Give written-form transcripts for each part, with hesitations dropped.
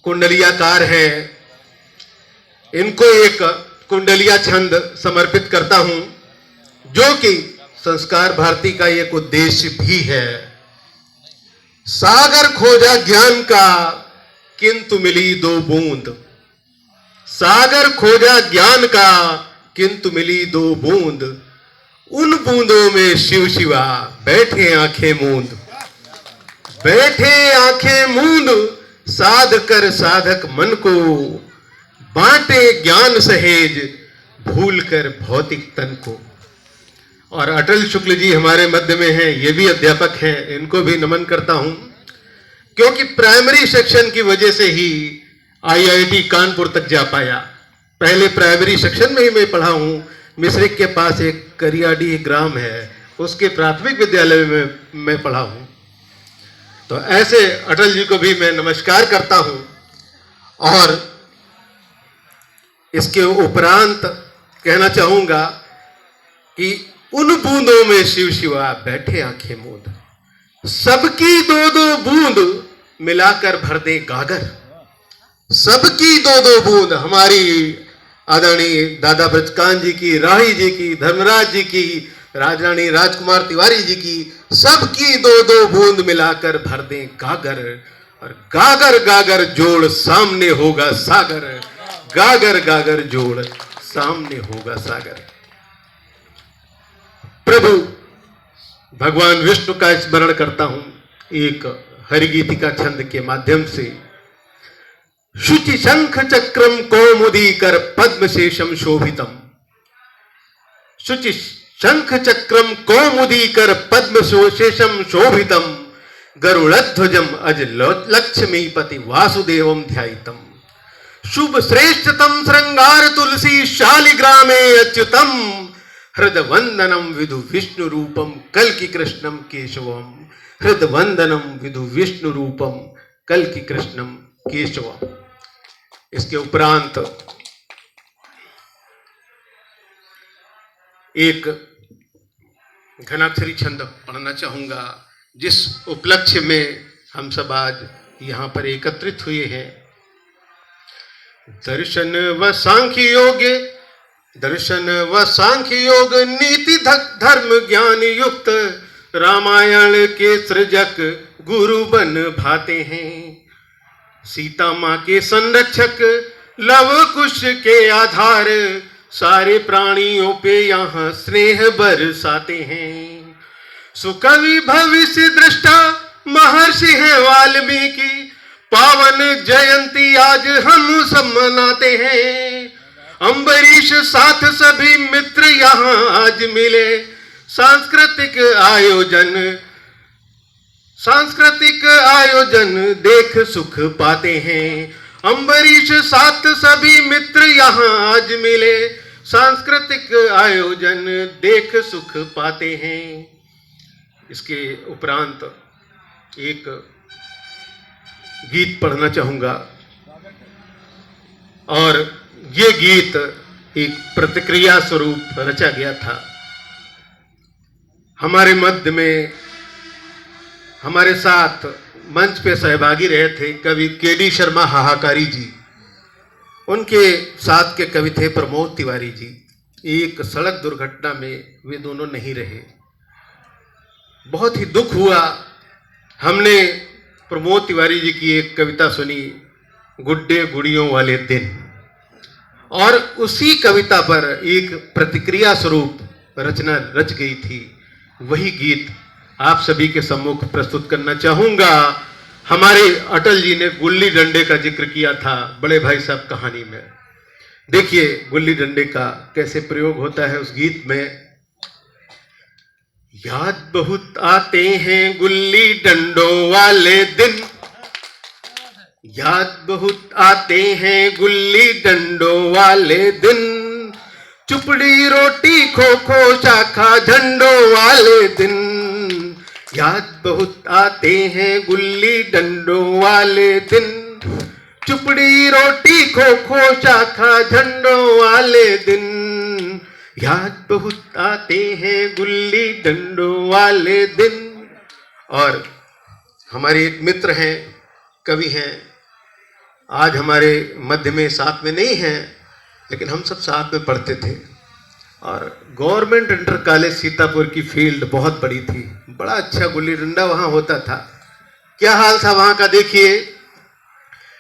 कुंडलियाकार हैं, इनको एक कुंडलिया छंद समर्पित करता हूं, जो कि संस्कार भारती का एक उद्देश्य भी है। सागर खोजा ज्ञान का किंतु मिली दो बूंद, सागर खोजा ज्ञान का किंतु मिली दो बूंद, उन बूंदों में शिव शिवा बैठे आंखें मूंद, बैठे आंखें मूंद, साध कर साधक मन को बांटे ज्ञान सहेज, भूल कर भौतिक तन को। और अटल शुक्ल जी हमारे मध्य में हैं, ये भी अध्यापक हैं, इनको भी नमन करता हूं, क्योंकि प्राइमरी सेक्शन की वजह से ही आईआईटी कानपुर तक जा पाया। पहले प्राइमरी सेक्शन में ही मैं पढ़ा हूं। मिश्रिक के पास एक करियाडी ग्राम है, उसके प्राथमिक विद्यालय में मैं पढ़ा हूं। तो ऐसे अटल जी को भी मैं नमस्कार करता हूं। और इसके उपरांत कहना चाहूंगा कि उन बूंदों में शिव शिवा बैठे आंखें मूंद, सबकी दो दो बूंद मिलाकर भर दे गागर, सबकी दो दो बूंद, हमारी आदरणीय दादा ब्रजकांत जी की, राही जी की, धर्मराज जी की, राजरानी राजकुमार तिवारी जी की, सबकी दो दो बूंद मिलाकर भर दें गागर, और गागर गागर जोड़ सामने होगा सागर, गागर गागर जोड़ सामने होगा सागर। प्रभु भगवान विष्णु का स्मरण करता हूं एक हरिगीतिका छंद के माध्यम से। शुचि शंख चक्रम कौमुदी कर पद्म शेषम शोभितम, शुचि शंख चक्रम कौमुदी कर पद्म शेषम शोभितम, गरुड़ध्वजम अज लक्ष्मीपति वासुदेवम ध्यायितम, शुभ श्रेष्ठतम श्रृंगार तुलसी शालिग्रामे अच्युतम, हृदवंदनम विधु विष्णु रूपम कल्कि कृष्णम केशवम, हृदवंदनम विधु विष्णु रूपम कल्कि कृष्णम केशवम। इसके उपरांत एक घनाक्षरी छंद पढ़ना चाहूंगा, जिस उपलक्ष्य में हम सब आज यहां पर एकत्रित हुए हैं। दर्शन व सांख्य योग, दर्शन व सांख्य योग, नीति धर्म ज्ञान युक्त, रामायण के सृजक गुरु बन भाते हैं। सीता माँ के संरक्षक, लव कुश के आधार, सारे प्राणियों पे यहाँ स्नेह बरसाते हैं। सुकवि भविष्य दृष्टा महर्षि है वाल्मीकि, पावन जयंती आज हम सब मनाते हैं। अम्बरीश साथ सभी मित्र यहाँ आज मिले, सांस्कृतिक आयोजन देख सुख पाते हैं। अम्बरीश साथ सभी मित्र यहाँ आज मिले, सांस्कृतिक आयोजन देख सुख पाते हैं। इसके उपरांत एक गीत पढ़ना चाहूंगा, और ये गीत एक प्रतिक्रिया स्वरूप रचा गया था। हमारे मध्य में हमारे साथ मंच पे सहभागी रहे थे कवि केडी शर्मा हाहाकारी जी, उनके साथ के कवि थे प्रमोद तिवारी जी। एक सड़क दुर्घटना में वे दोनों नहीं रहे, बहुत ही दुख हुआ। हमने प्रमोद तिवारी जी की एक कविता सुनी, गुड्डे गुड़ियों वाले दिन, और उसी कविता पर एक प्रतिक्रिया स्वरूप रचना रच गई थी। वही गीत आप सभी के सम्मुख प्रस्तुत करना चाहूंगा। हमारे अटल जी ने गुल्ली डंडे का जिक्र किया था बड़े भाई साहब कहानी में। देखिए गुल्ली डंडे का कैसे प्रयोग होता है उस गीत में। याद बहुत आते हैं गुल्ली डंडों वाले दिन, याद बहुत आते हैं गुल्ली डंडों वाले दिन, चुपड़ी रोटी खो खो शाखा झंडों वाले दिन, याद बहुत आते हैं गुल्ली डंडों वाले दिन, चुपड़ी रोटी खो खो शाखा झंडों वाले दिन, याद बहुत आते हैं गुल्ली डंडों वाले दिन। और हमारे एक मित्र हैं कवि हैं, आज हमारे मध्य में साथ में नहीं हैं, लेकिन हम सब साथ में पढ़ते थे। और गवर्नमेंट इंटर कॉलेज सीतापुर की फील्ड बहुत बड़ी थी, बड़ा अच्छा गुल्ली डंडा वहाँ होता था। क्या हाल था वहाँ का देखिए।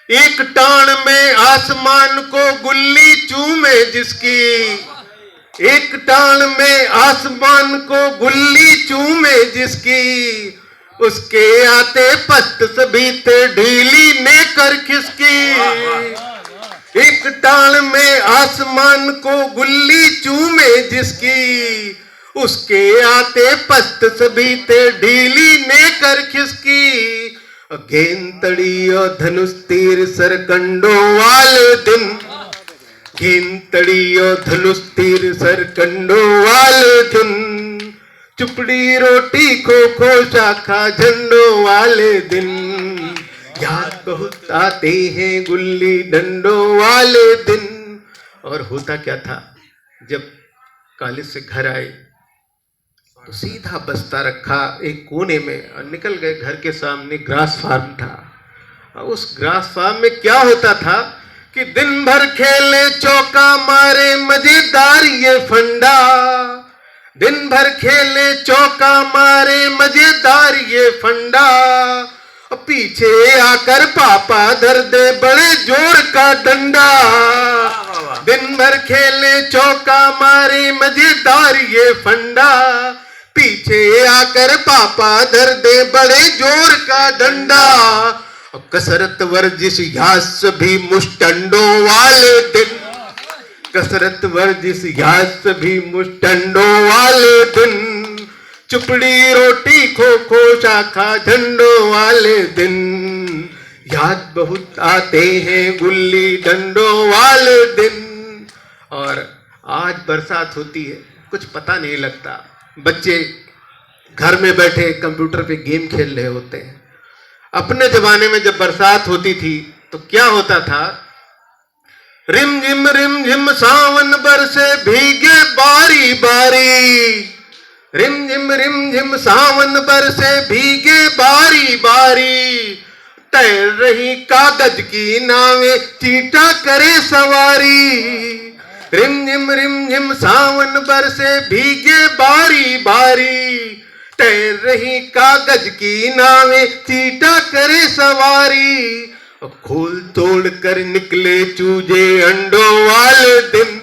एक टाण में आसमान को गुल्ली चूमे जिसकी, एक टाण में आसमान को गुल्ली चूमे जिसकी, उसके आते पस्त सभी थे ढीली ने कर खिसकी। एक टाण में आसमान को गुल्ली चूमे जिसकी, उसके आते पस्त सभी थे ढीली ने कर खिसकी। गेंतड़ी और धनुष तीर सरकंडों वाले दिन, गेंतड़ी और धनुष तीर सरकंडों वाले दिन, चुपड़ी रोटी खो खो शाखा झंडों वाले दिन, याद बहुत आते हैं गुल्ली डंडों वाले दिन। और होता क्या था, जब कॉलेज से घर आए तो सीधा बस्ता रखा एक कोने में और निकल गए। घर के सामने ग्रास फार्म था। और उस ग्रास फार्म में क्या होता था कि दिन भर खेले चौका मारे मजेदार ये फंडा, दिन भर खेले चौका मारे मजेदार ये फंडा, पीछे आकर पापा धर दे बड़े जोर का डंडा। दिन भर खेले चौका मारे मजेदार ये फंडा, पीछे आकर पापा धर दे बड़े जोर का डंडा। कसरत वर्जिश यास भी मुष्टंडों वाले दिन, कसरत वर्जिश यास भी मुष्टंडों वाले दिन, चुपड़ी रोटी खो खो शाखा झंडों वाले दिन, याद बहुत आते हैं गुल्ली डंडों वाले दिन। और आज बरसात होती है, कुछ पता नहीं लगता, बच्चे घर में बैठे कंप्यूटर पे गेम खेल रहे होते हैं। अपने जमाने में जब बरसात होती थी तो क्या होता था, रिम झिम सावन बरसे भीगे बारी बारी, रिम झिम सावन बरसे भीगे बारी बारी, तैर रही कागज की नावें चीटा करे सवारी। रिम झिम सावन बरसे भीगे बारी बारी, तैर रही कागज की नावें चीटा करे सवारी। खोल तोड़ कर निकले चूजे अंडों वाले दिन,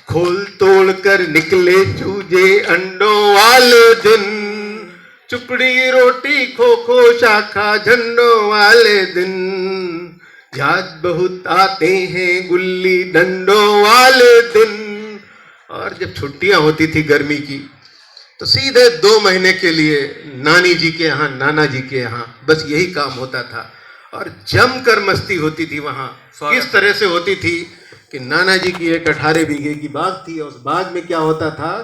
खोल तोड़ कर निकले चूजे अंडों वाले दिन, चुपड़ी रोटी खो खो शाखा झंडों वाले दिन, याद बहुत आते हैं गुल्ली डंडों वाले दिन। और जब छुट्टियां होती थी गर्मी की तो सीधे 2 महीने के लिए नानी जी के यहाँ, नाना जी के यहाँ, बस यही काम होता था। और जमकर मस्ती होती थी वहाँ। किस तरह से होती थी कि नाना जी की एक 18 बीघे की बाग थी और उस बाग में क्या होता था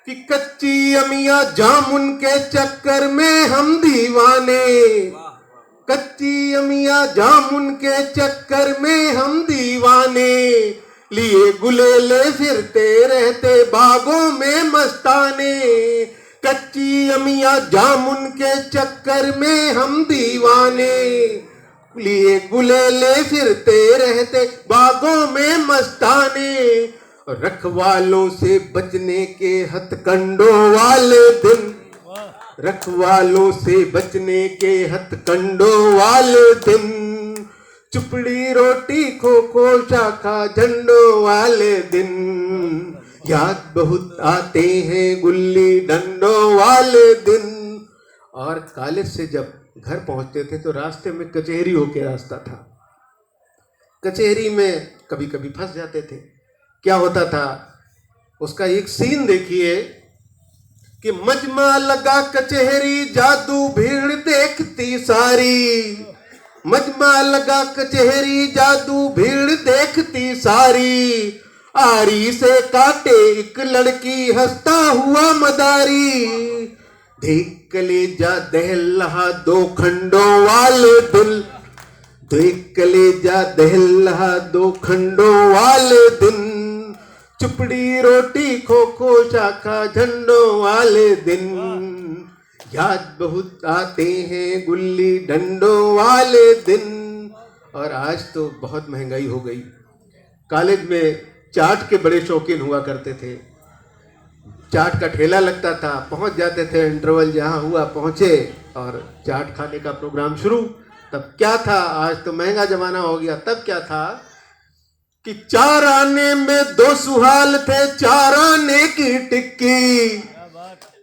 कि कच्ची अमिया जामुन के चक्कर में हम दीवाने, कच्ची अमिया जामुन के चक्कर में हम दीवाने, लिए गुलेले फिरते रहते बागों में मस्ताने, कच्ची अमिया जामुन के चक्कर में हम दीवाने, लिए गुलेले फिरते रहते बागों में मस्ताने। रखवालों से बचने के हथकंडों वाले दिन, रखवालों से बचने के हथकंडों वाले दिन, चुपड़ी रोटी खो खो शाखा झंडों वाले दिन, याद बहुत आते हैं गुल्ली डंडों वाले दिन। और कॉलेज से जब घर पहुंचते थे तो रास्ते में कचहरी होके रास्ता था। कचहरी में कभी कभी फंस जाते थे। क्या होता था उसका एक सीन देखिए कि मजमा लगा कचहरी जादू भीड़ देखती सारी, मजमा लगा कचहरी जादू भीड़ देखती सारी, आरी से काटे एक लड़की हंसता हुआ मदारी, देख कलेजा दहलहा 2 खंडों वाले दिल, देख कलेजा दहलहा 2 खंडों वाले दिन, चुपड़ी रोटी खो खो शाखा झंडों वाले दिन, याद बहुत आते हैं गुल्ली डंडों वाले दिन। और आज तो बहुत महंगाई हो गई। कॉलेज में चाट के बड़े शौकीन हुआ करते थे। चाट का ठेला लगता था, पहुंच जाते थे, इंटरवल जहां हुआ पहुंचे और चाट खाने का प्रोग्राम शुरू। तब क्या था, आज तो महंगा जमाना हो गया, तब क्या था कि 4 आने में 2 सुहाल थे, 4 आने की टिक्की।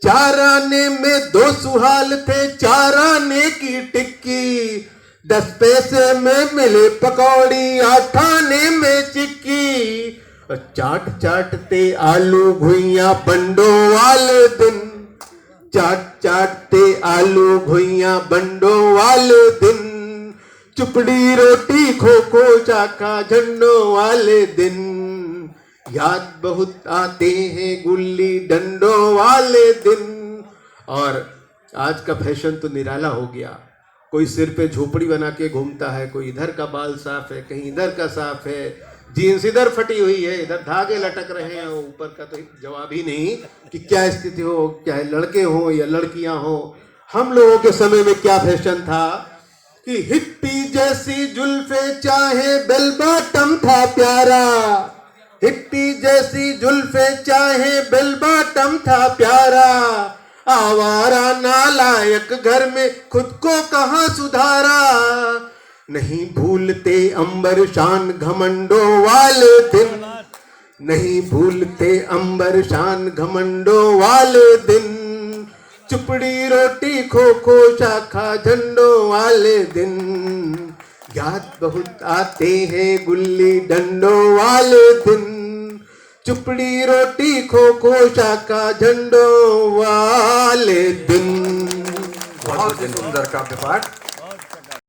4 आने में 2 सुहाल थे, 4 आने की टिक्की। 10 पैसे में मिले पकौड़ी, 8 आने में चिक्की। चाट चाटते आलू घुइयां बंडों वाले दिन। चाट चाटते आलू घुइयां बंडों वाले दिन। चुपड़ी रोटी खो खो चाका झंडों वाले दिन। याद बहुत आते हैं गुल्ली डंडों वाले दिन। और आज का फैशन तो निराला हो गया। कोई सिर पे झोपड़ी बना के घूमता है, कोई इधर का बाल साफ है, कहीं इधर का साफ है, जीन्स इधर फटी हुई है, इधर धागे लटक रहे हैं, ऊपर का तो जवाब ही नहीं कि क्या स्थिति हो, चाहे लड़के हो या लड़कियां हो। हम लोगों के समय में क्या फैशन था कि हिप्पी जैसी जुल्फे चाहे बेल बॉटम था प्यारा। हिप्पी जैसी जुल्फे चाहे बेल बॉटम था प्यारा। आवारा नालायक घर में खुद को कहां सुधारा। नहीं भूलते अंबर शान घमंडों वाले दिन। नहीं भूलते अंबर शान घमंडों वाले दिन। चुपड़ी रोटी खो खो शाखा झंडों वाले दिन। याद बहुत आते हैं गुल्ली डंडों वाले दिन। चुपड़ी रोटी खो खो शाखा झंडों वाले दिन। बहुत ही सुंदर काव्य पाठ।